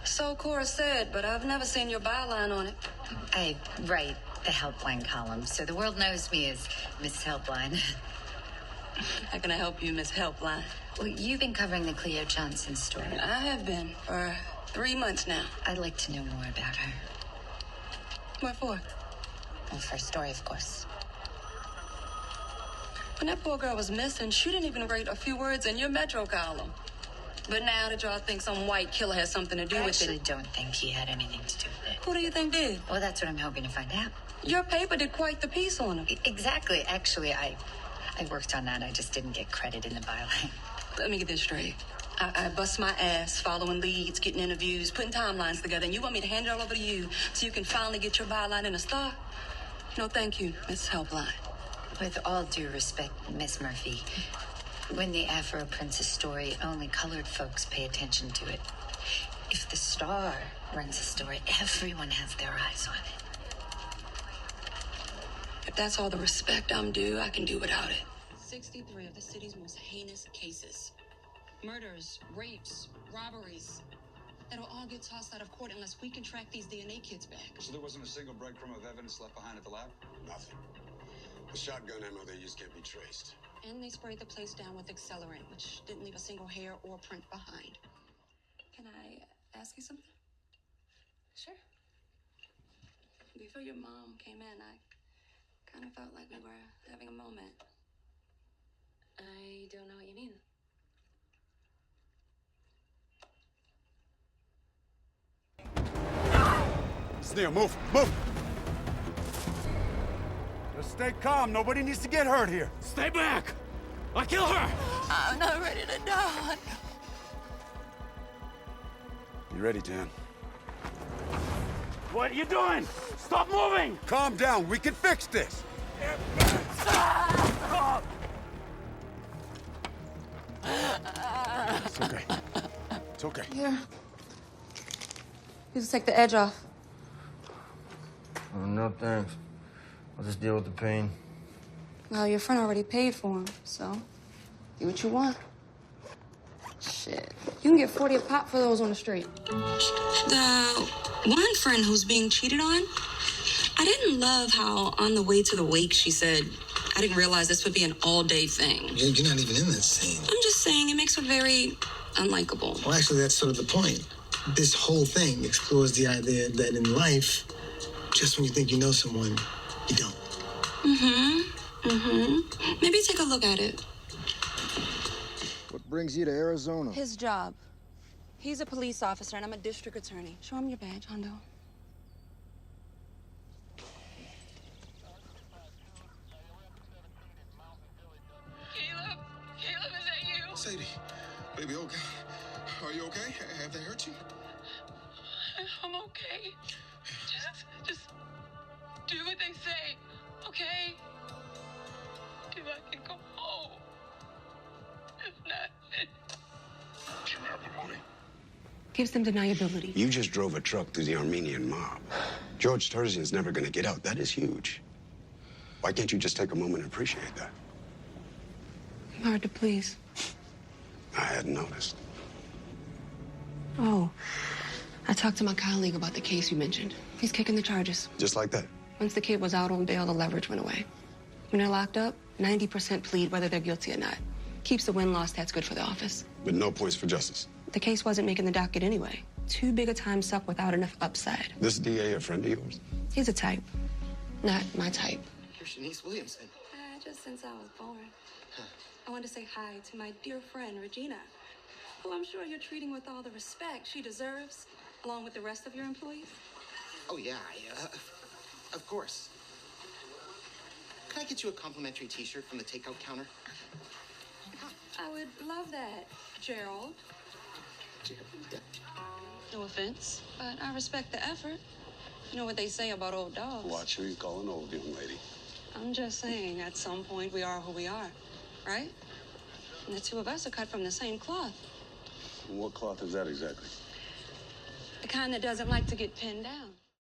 So Cora said, but I've never seen your byline on it. I write the Helpline column, so the world knows me as Miss Helpline. How can I help you, Miss Helpline? Well, you've been covering the Cleo Johnson story. I have been for 3 months now. I'd like to know more about her. What for? Well, for her story, of course. When that poor girl was missing, she didn't even write a few words in your Metro column. But now that y'all think some white killer has something to do with it... I actually don't think he had anything to do with it. Who do you think did? Well, that's what I'm hoping to find out. Your paper did quite the piece on him. Exactly. Actually, I worked on that. I just didn't get credit in the byline. Let me get this straight. I bust my ass following leads, getting interviews, putting timelines together, and you want me to hand it all over to you so you can finally get your byline in a star? No, thank you, Miss Helpline. With all due respect, Miss Murphy, when the Afro Princess story, only colored folks pay attention to it. If the Star runs a story, everyone has their eyes on it. If that's all the respect I'm due, I can do without it. 63 of the city's most heinous cases. Murders, rapes, robberies. That'll all get tossed out of court unless we can track these DNA kits back. So there wasn't a single breadcrumb of evidence left behind at the lab? Nothing. The shotgun ammo they used can't be traced. And they sprayed the place down with accelerant, which didn't leave a single hair or print behind. Can I ask you something? Sure. Before your mom came in, I kind of felt like we were having a moment. I don't know what you mean. Sneer, move, move! Just stay calm. Nobody needs to get hurt here. Stay back! I'll kill her! I'm not ready to die. You ready, Dan? What are you doing? Stop moving! Calm down. We can fix this. It's okay. It's okay. Here. You just take the edge off. Oh, no, thanks. I'll just deal with the pain. Well, your friend already paid for him, so do what you want. Shit. You can get 40 a pop for those on the street. The one friend who's being cheated on, I didn't love how on the way to the wake she said, I didn't realize this would be an all-day thing. You're not even in that scene. I'm just saying it makes her very unlikable. Well, actually, that's sort of the point. This whole thing explores the idea that in life, just when you think you know someone, you don't. Maybe take a look at it. What brings you to Arizona? His job. He's a police officer, and I'm a district attorney. Show him your badge, Hondo. Caleb? Caleb, is that you? Sadie, baby, okay? Are you okay? Have they hurt you? I'm okay. Just do what they say, okay? Till I can go home. If not, Do you have the money? Gives them deniability. You just drove a truck through the Armenian mob. George Terzian's never going to get out. That is huge. Why can't you just take a moment and appreciate that? Hard to please. I hadn't noticed. Oh, I talked to my colleague about the case you mentioned. He's kicking the charges. Just like that. Once the kid was out on bail, the leverage went away. When they're locked up, 90% plead whether they're guilty or not. Keeps the win-loss stats good for the office. But no points for justice. The case wasn't making the docket anyway. Too big a time suck without enough upside. This DA a friend of yours? He's a type. Not my type. You're Shanice Williamson. Just since I was born. I wanted to say hi to my dear friend, Regina, who I'm sure you're treating with all the respect she deserves, along with the rest of your employees. Oh, yeah, of course. Can I get you a complimentary T-shirt from the takeout counter? I would love that, Gerald. No offense, but I respect the effort. You know what they say about old dogs. Watch who you call an old young lady. I'm just saying, at some point, we are who we are, right? And the two of us are cut from the same cloth. What cloth is that exactly? The kind that doesn't like to get pinned down.